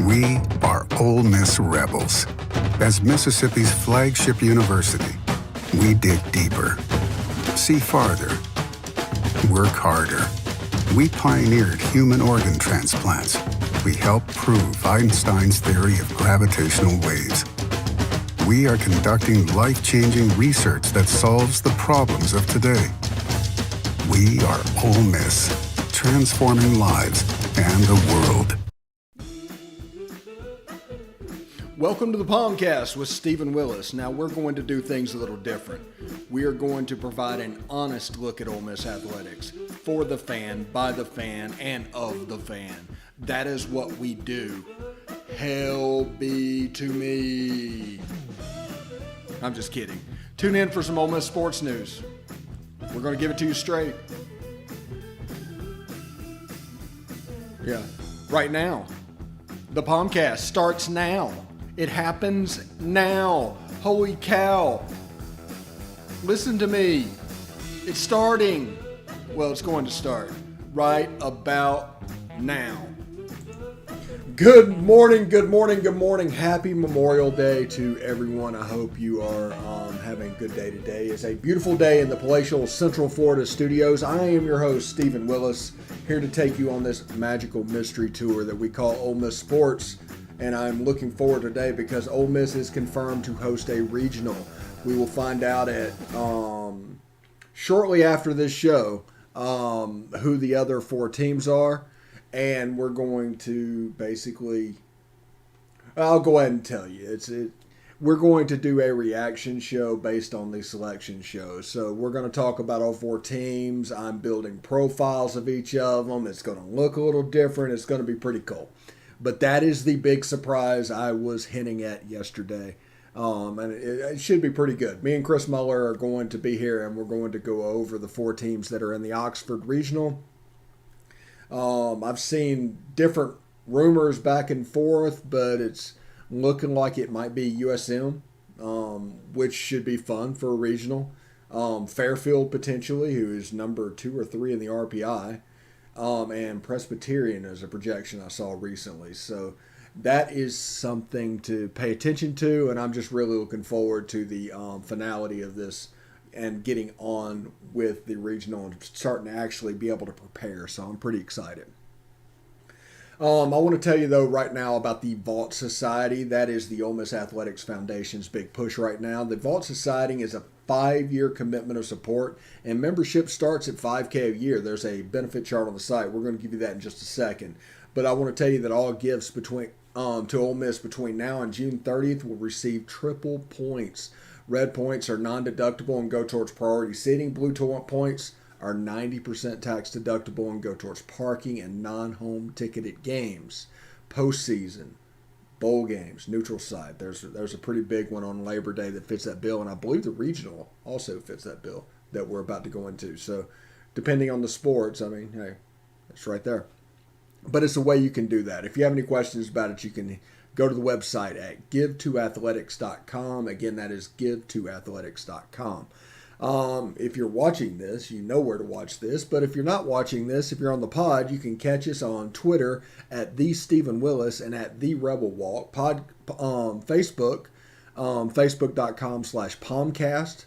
We are Ole Miss Rebels. As Mississippi's flagship university, we dig deeper, see farther, work harder. We pioneered human organ transplants. We helped prove Einstein's theory of gravitational waves. We are conducting life-changing research that solves the problems of today. We are Ole Miss, transforming lives and the world. Welcome to the POMcast with Stephen Willis. Now we're going to do things a little different. We are going to provide an honest look at Ole Miss athletics for the fan, by the fan, and of the fan. That is what we do. Hell be to me. I'm just kidding. Tune in for some Ole Miss sports news. We're going to give it to you straight. Yeah, right now. The POMcast starts now. It happens now. Holy cow. Listen to me. It's starting. Well, it's going to start right about now. Good morning, good morning, good morning. Happy Memorial Day to everyone. I hope you are having a good day today. It's a beautiful day in the palatial Central Florida studios. I am your host, Stephen Willis, here to take you on this magical mystery tour that we call Ole Miss Sports. And I'm looking forward today because Ole Miss is confirmed to host a regional. We will find out at shortly after this show who the other four teams are. And we're going to basically, I'll go ahead and tell you. We're going to do a reaction show based on the selection shows. So we're going to talk about all four teams. I'm building profiles of each of them. It's going to look a little different. It's going to be pretty cool. But that is the big surprise I was hinting at yesterday. And it should be pretty good. Me and Chris Muller are going to be here, and we're going to go over the four teams that are in the Oxford Regional. I've seen different rumors back and forth, but it's looking like it might be USM, which should be fun for a regional. Fairfield, potentially, who is number 2 or 3 in the RPI. And Presbyterian is a projection I saw recently. So that is something to pay attention to, and I'm just really looking forward to the finality of this and getting on with the regional and starting to actually be able to prepare. So I'm pretty excited. I want to tell you, though, right now about the Vault Society. That is the Ole Miss Athletics Foundation's big push right now. The Vault Society is a 5-year commitment of support, and membership starts at $5,000 a year. There's a benefit chart on the site. We're going to give you that in just a second. But I want to tell you that all gifts between to Ole Miss between now and June 30th will receive triple points. Red points are non-deductible and go towards priority seating. Blue points are 90% tax deductible and go towards parking and non-home ticketed games. Postseason, bowl games, neutral site. There's a pretty big one on Labor Day that fits that bill, and I believe the regional also fits that bill that we're about to go into. So depending on the sports, I mean, hey, it's right there. But it's a way you can do that. If you have any questions about it, you can go to the website at give2athletics.com. Again, that is give2athletics.com. If you're watching this, you know where to watch this. But if you're not watching this, if you're on the pod, you can catch us on Twitter at the Stephen Willis and at the Rebel Walk. Facebook, facebook.com/POMcast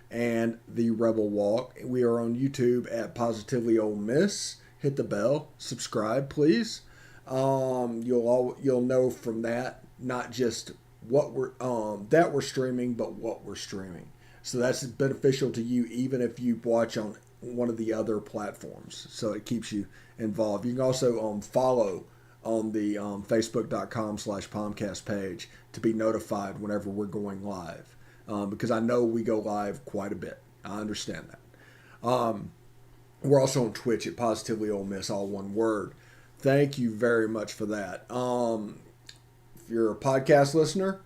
and the Rebel Walk. We are on YouTube at Positively Ole Miss. Hit the bell, subscribe, please. You'll know from that not just what we're streaming, but what we're streaming. So that's beneficial to you even if you watch on one of the other platforms. So it keeps you involved. You can also follow on the facebook.com/POMcast page to be notified whenever we're going live. Because I know we go live quite a bit. I understand that. We're also on Twitch at Positively Ole Miss, all one word. Thank you very much for that. If you're a podcast listener,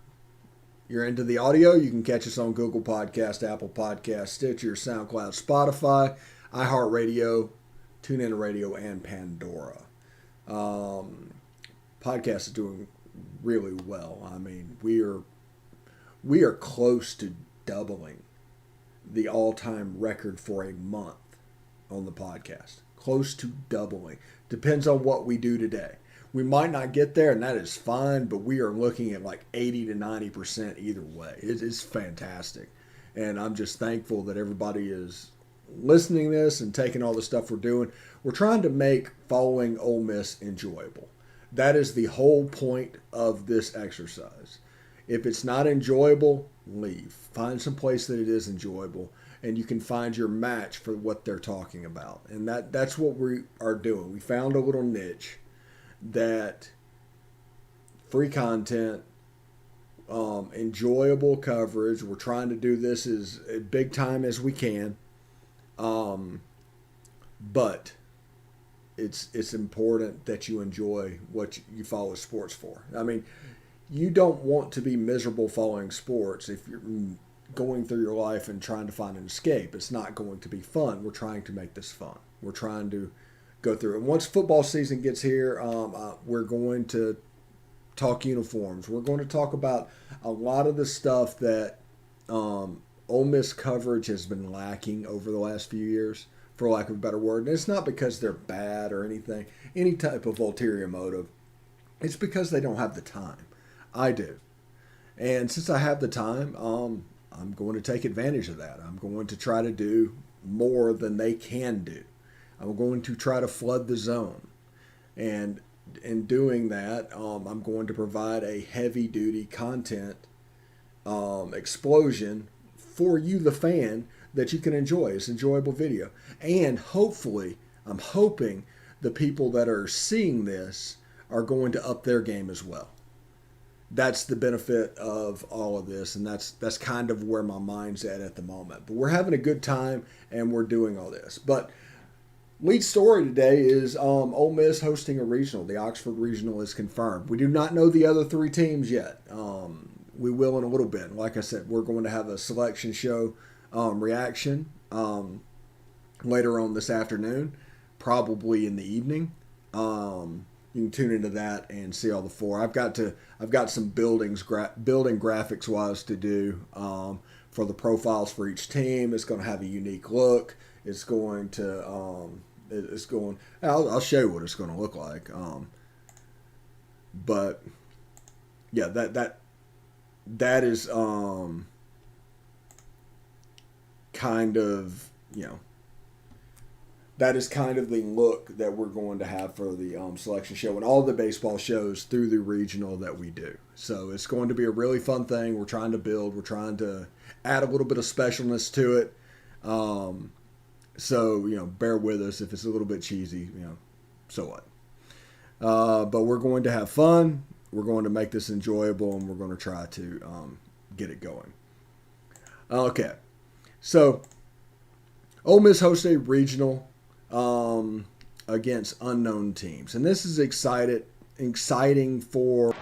you're into the audio, you can catch us on Google Podcast, Apple Podcast, Stitcher, SoundCloud, Spotify, iHeartRadio, TuneIn Radio, and Pandora. Podcast is doing really well. I mean, we are close to doubling the all-time record for a month on the podcast. Close to doubling. Depends on what we do today. We might not get there, and that is fine, but we are looking at like 80 to 90% either way. It's fantastic. And I'm just thankful that everybody is listening to this and taking all the stuff we're doing. We're trying to make following Ole Miss enjoyable. That is the whole point of this exercise. If it's not enjoyable, leave. Find some place that it is enjoyable, and you can find your match for what they're talking about. And that's what we are doing. We found a little niche that free content, enjoyable coverage. We're trying to do this as big time as we can, but it's important that you enjoy what you follow sports for. I mean, you don't want to be miserable following sports if you're going through your life and trying to find an escape. It's not going to be fun. We're trying to make this fun. We're trying to go through it. And once football season gets here, we're going to talk uniforms. We're going to talk about a lot of the stuff that Ole Miss coverage has been lacking over the last few years, for lack of a better word. And it's not because they're bad or anything, any type of ulterior motive. It's because they don't have the time. I do. And since I have the time, I'm going to take advantage of that. I'm going to try to do more than they can do. I'm going to try to flood the zone. And in doing that, I'm going to provide a heavy-duty content explosion for you, the fan, that you can enjoy. It's enjoyable video. And hopefully, I'm hoping the people that are seeing this are going to up their game as well. That's the benefit of all of this, and that's kind of where my mind's at the moment. But we're having a good time, and we're doing all this. But lead story today is Ole Miss hosting a regional. The Oxford Regional is confirmed. We do not know the other three teams yet. We will in a little bit. Like I said, we're going to have a selection show reaction later on this afternoon, probably in the evening. You can tune into that and see all the four. I've got some building graphics wise to do for the profiles for each team. It's going to have a unique look. It's going to I'll show you what it's going to look like. But yeah, that is kind of, that is kind of the look that we're going to have for the selection show and all the baseball shows through the regional that we do. So it's going to be a really fun thing. We're trying to build. We're trying to add a little bit of specialness to it. So, bear with us if it's a little bit cheesy, so what? But we're going to have fun. We're going to make this enjoyable, and we're going to try to get it going. Okay. So, Ole Miss hosts a regional against unknown teams. And this is exciting for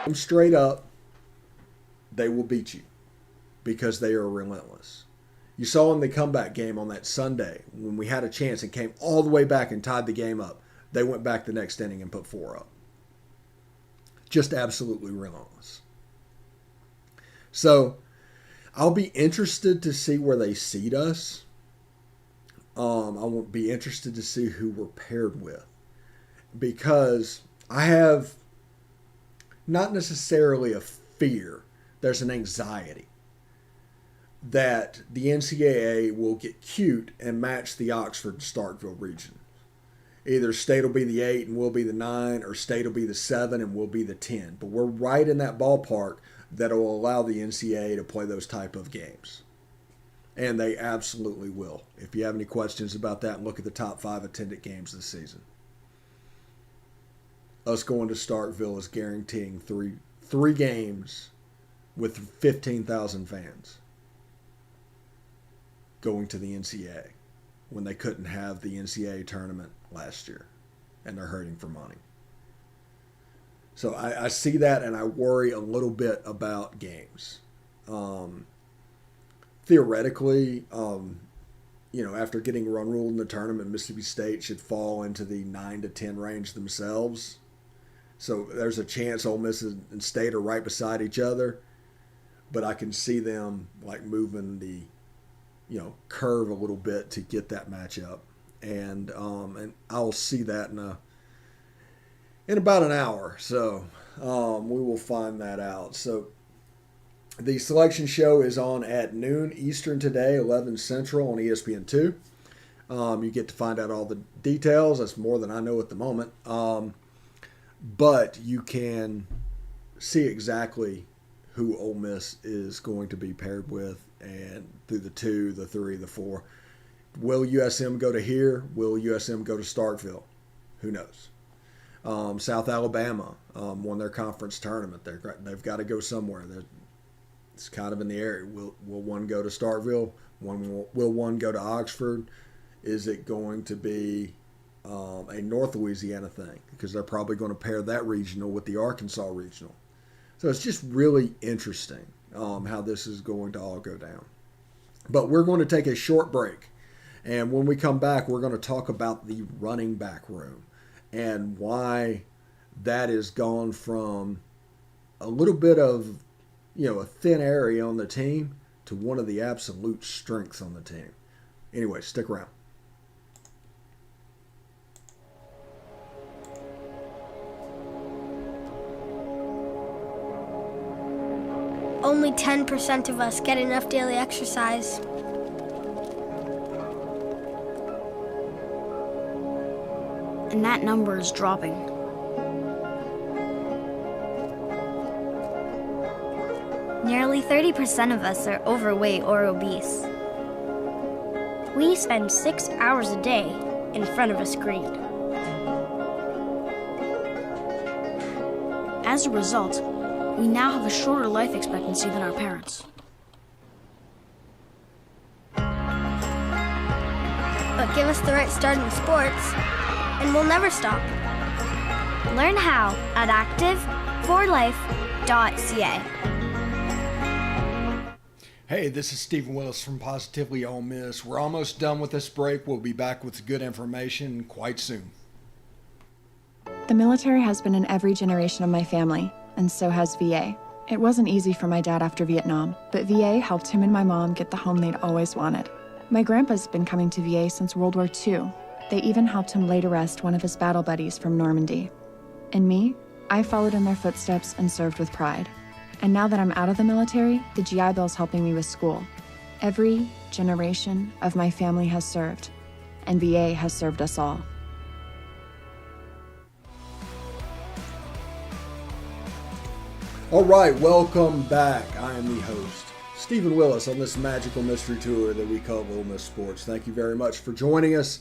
them straight up, they will beat you because they are relentless. You saw in the comeback game on that Sunday when we had a chance and came all the way back and tied the game up. They went back the next inning and put 4 up. Just absolutely relentless. So I'll be interested to see where they seed us. I will be interested to see who we're paired with, because I have not necessarily a fear. There's an anxiety that the NCAA will get cute and match the Oxford-Starkville region. Either State will be the 8 and we'll be the 9, or State will be the 7 and we'll be the 10. But we're right in that ballpark that will allow the NCAA to play those type of games. And they absolutely will. If you have any questions about that, look at the top 5 attended games this season. Us going to Starkville is guaranteeing three games with 15,000 fans going to the NCAA when they couldn't have the NCAA tournament last year, and they're hurting for money. So I see that, and I worry a little bit about games. Theoretically, after getting run ruled in the tournament, Mississippi State should fall into the 9 to 10 range themselves. So there's a chance Ole Miss and State are right beside each other, but I can see them like moving the curve a little bit to get that matchup, and I'll see that in about an hour. So we will find that out. So the selection show is on at noon Eastern today, 11 Central on ESPN2. You get to find out all the details. That's more than I know at the moment. But you can see exactly who Ole Miss is going to be paired with, and through the 2, the 3, the 4. Will USM go to here? Will USM go to Starkville? Who knows? South Alabama won their conference tournament. They've got to go somewhere. It's kind of in the air. Will one go to Starkville? Will one go to Oxford? Is it going to be a North Louisiana thing? Because they're probably going to pair that regional with the Arkansas regional. So it's just really interesting how this is going to all go down. But we're going to take a short break. And when we come back, we're going to talk about the running back room and why that has gone from a little bit of, a thin area on the team to one of the absolute strengths on the team. Anyway, stick around. Only 10% of us get enough daily exercise. And that number is dropping. Nearly 30% of us are overweight or obese. We spend 6 hours a day in front of a screen. As a result, we now have a shorter life expectancy than our parents. But give us the right start in sports, and we'll never stop. Learn how at active4life.ca. Hey, this is Stephen Willis from Positively Ole Miss. We're almost done with this break. We'll be back with good information quite soon. The military has been in every generation of my family, and so has VA. It wasn't easy for my dad after Vietnam, but VA helped him and my mom get the home they'd always wanted. My grandpa's been coming to VA since World War II. They even helped him lay to rest one of his battle buddies from Normandy. And me, I followed in their footsteps and served with pride. And now that I'm out of the military, the GI Bill's helping me with school. Every generation of my family has served, and VA has served us all. All right, welcome back. I am the host, Stephen Willis, on this magical mystery tour that we call Ole Miss Sports. Thank you very much for joining us.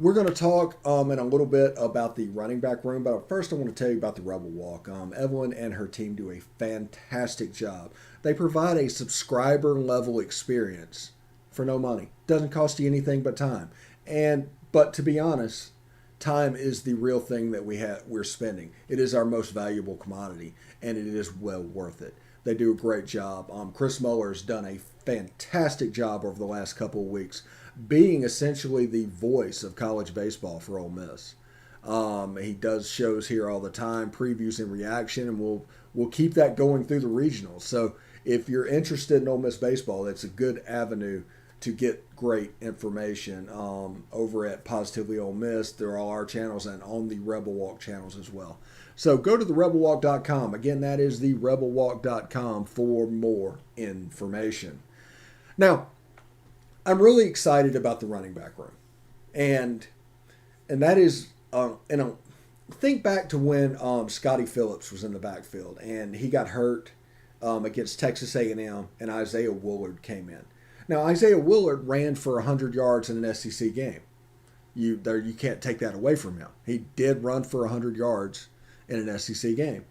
We're going to talk in a little bit about the running back room, but first I want to tell you about the Rebel Walk. Evelyn and her team do a fantastic job. They provide a subscriber-level experience for no money. Doesn't cost you anything but time. But to be honest, time is the real thing that we're spending. It is our most valuable commodity, and it is well worth it. They do a great job. Chris Muller has done a fantastic job over the last couple of weeks, being essentially the voice of college baseball for Ole Miss. He does shows here all the time, previews and reaction, and we'll keep that going through the regionals. So if you're interested in Ole Miss baseball, that's a good avenue to get great information over at Positively Ole Miss. They're all our channels and on the Rebel Walk channels as well. So go to therebelwalk.com. Again, that is therebelwalk.com for more information. Now, I'm really excited about the running back room. And that is, think back to when Scotty Phillips was in the backfield and he got hurt against Texas A&M and Isaiah Willard came in. Now, Isaiah Willard ran for 100 yards in an SEC game. You can't take that away from him. He did run for 100 yards in an SEC game.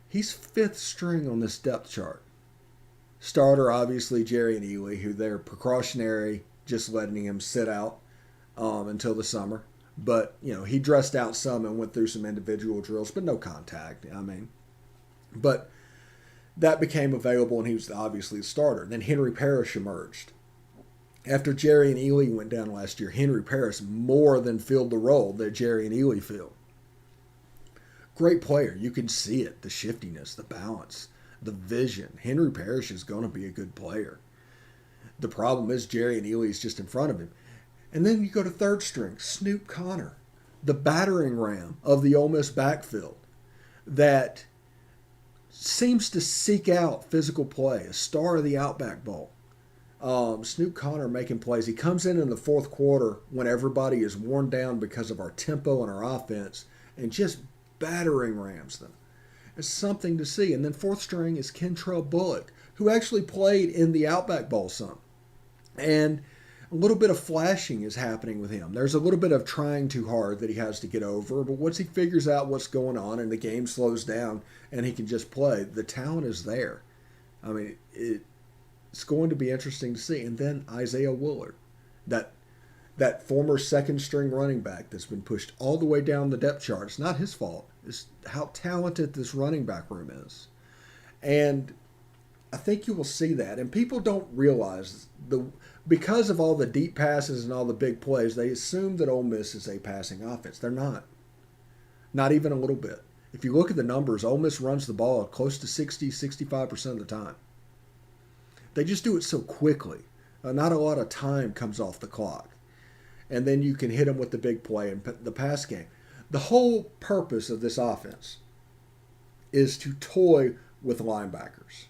He's fifth string on this depth chart. Starter, obviously, Jerry and Ely, who they're precautionary, just letting him sit out until the summer. But, he dressed out some and went through some individual drills, but no contact. But that became available, and he was obviously the starter. Then Henry Parrish emerged. After Jerry and Ely went down last year, Henry Parrish more than filled the role that Jerry and Ely filled. Great player. You can see it, the shiftiness, the balance, the vision. Henry Parrish is going to be a good player. The problem is Jerry and Ely is just in front of him. And then you go to third string, Snoop Connor, the battering ram of the Ole Miss backfield that seems to seek out physical play, a star of the Outback Bowl. Snoop Connor making plays. He comes in the fourth quarter when everybody is worn down because of our tempo and our offense and just battering rams them. It's something to see. And then fourth string is Kentrell Bullock, who actually played in the Outback Bowl some. And a little bit of flashing is happening with him. There's a little bit of trying too hard that he has to get over, but once he figures out what's going on and the game slows down and he can just play, the talent is there. It's going to be interesting to see. And then Isaiah Willard, that former second string running back that's been pushed all the way down the depth chart. It's not his fault. It's how talented this running back room is. And I think you will see that. And people don't realize because of all the deep passes and all the big plays, they assume that Ole Miss is a passing offense. They're not. Not even a little bit. If you look at the numbers, Ole Miss runs the ball close to 65% of the time. They just do it so quickly. Not a lot of time comes off the clock. And then you can hit them with the big play and the pass game. The whole purpose of this offense is to toy with linebackers.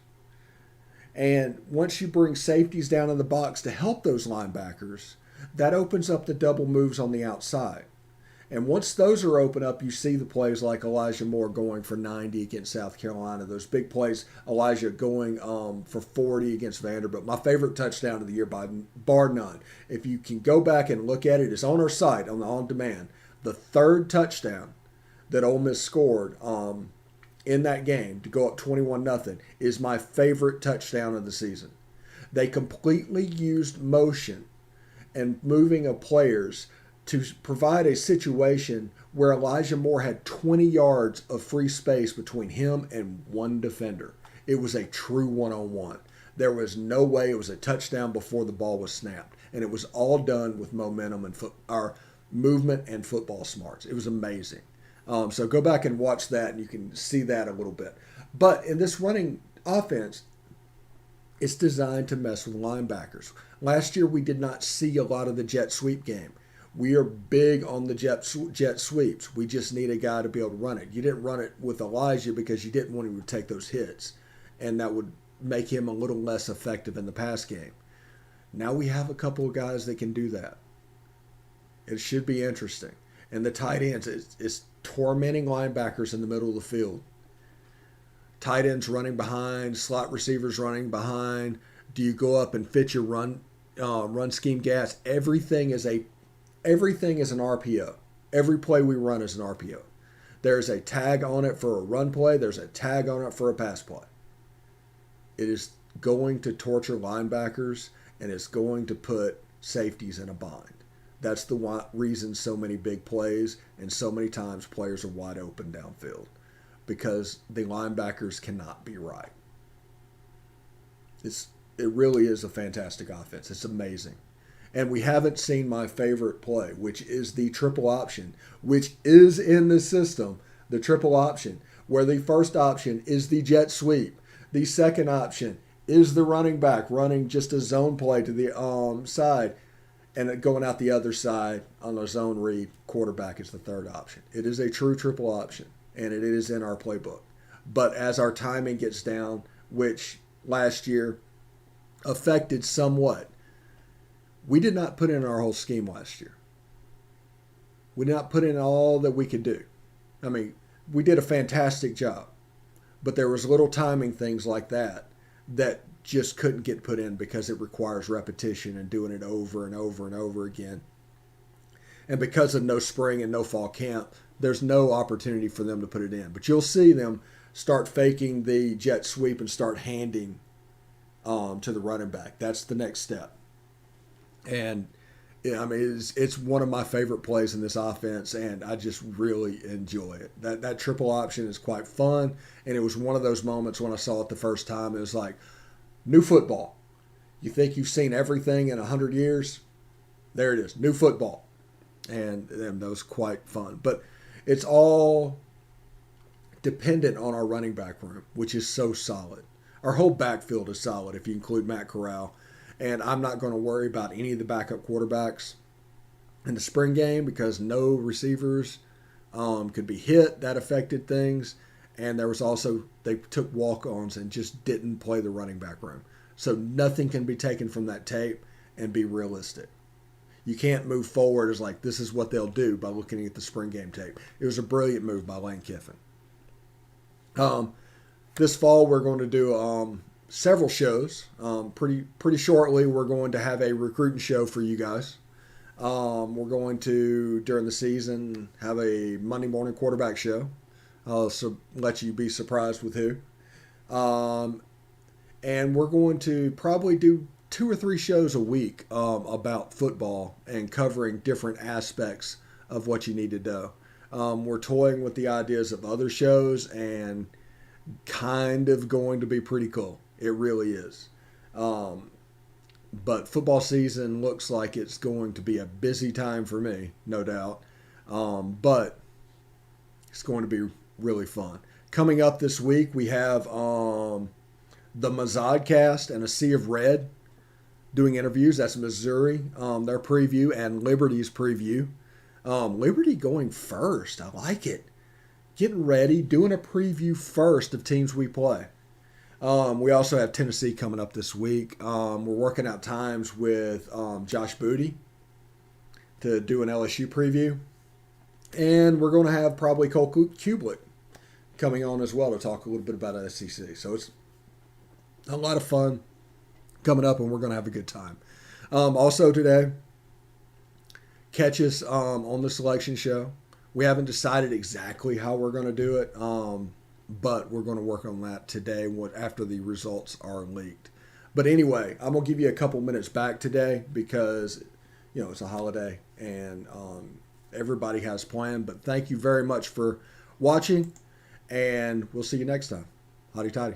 And once you bring safeties down in the box to help those linebackers, that opens up the double moves on the outside. And once those are open up, you see the plays like Elijah Moore going for 90 against South Carolina. Those big plays, Elijah going for 40 against Vanderbilt. My favorite touchdown of the year, bar none. If you can go back and look at it, it's on our site on the On Demand. The third touchdown that Ole Miss scored in that game to go up 21-0 is my favorite touchdown of the season. They completely used motion and moving of players to provide a situation where Elijah Moore had 20 yards of free space between him and one defender. It was a true one-on-one. There was no way it was a touchdown before the ball was snapped. And it was all done with momentum and movement and football smarts. It was amazing. So go back and watch that and you can see that a little bit. But in this running offense, it's designed to mess with linebackers. Last year we did not see a lot of the jet sweep game. We are big on the jet sweeps. We just need a guy to be able to run it. You didn't run it with Elijah because you didn't want him to take those hits, and that would make him a little less effective in the pass game. Now we have a couple of guys that can do that. It should be interesting. And the tight ends is tormenting linebackers in the middle of the field. Tight ends running behind, slot receivers running behind. Do you go up and fit your run scheme gas? Everything is an RPO. Every play we run is an RPO. There's a tag on it for a run play. There's a tag on it for a pass play. It is going to torture linebackers, and it's going to put safeties in a bind. That's the reason so many big plays and so many times players are wide open downfield, because the linebackers cannot be right. It really is a fantastic offense. It's amazing. And we haven't seen my favorite play, which is the triple option, which is in the system, the triple option, where the first option is the jet sweep. The second option is the running back running just a zone play to the side and going out the other side on a zone read. Quarterback is the third option. It is a true triple option, and it is in our playbook. But as our timing gets down, which last year affected somewhat, we did not put in our whole scheme last year. We did not put in all that we could do. I mean, we did a fantastic job, but there was little timing things like that just couldn't get put in because it requires repetition and doing it over and over and over again. And because of no spring and no fall camp, there's no opportunity for them to put it in. But you'll see them start faking the jet sweep and start handing to the running back. That's the next step. And I mean, it's one of my favorite plays in this offense, and I just really enjoy it. That triple option is quite fun, and it was one of those moments when I saw it the first time. It was like new football. You think you've seen everything in 100 years? There it is, new football, and that was quite fun. But it's all dependent on our running back room, which is so solid. Our whole backfield is solid if you include Matt Corral. And I'm not going to worry about any of the backup quarterbacks in the spring game because no receivers could be hit. That affected things. And there was also, they took walk-ons and just didn't play the running back room. So nothing can be taken from that tape and be realistic. You can't move forward as like, this is what they'll do by looking at the spring game tape. It was a brilliant move by Lane Kiffin. This fall, we're going to do several shows. Pretty shortly, we're going to have a recruiting show for you guys. We're going to, during the season, have a Monday morning quarterback show. So let you be surprised with who. And we're going to probably do 2 or 3 shows a week about football and covering different aspects of what you need to know. We're toying with the ideas of other shows and kind of going to be pretty cool. It really is. But football season looks like it's going to be a busy time for me, no doubt. But it's going to be really fun. Coming up this week, we have the Mazodcast and A Sea of Red doing interviews. That's Missouri, their preview, and Liberty's preview. Liberty going first. I like it. Getting ready, doing a preview first of teams we play. We also have Tennessee coming up this week. We're working out times with Josh Booty to do an LSU preview. And we're going to have probably Cole Kublik coming on as well to talk a little bit about SEC. So it's a lot of fun coming up, and we're going to have a good time. Also today, catch us on the selection show. We haven't decided exactly how we're going to do it, but we're going to work on that today after the results are leaked. But anyway, I'm going to give you a couple minutes back today because, it's a holiday and everybody has planned. But thank you very much for watching, and we'll see you next time. Hotty toddy.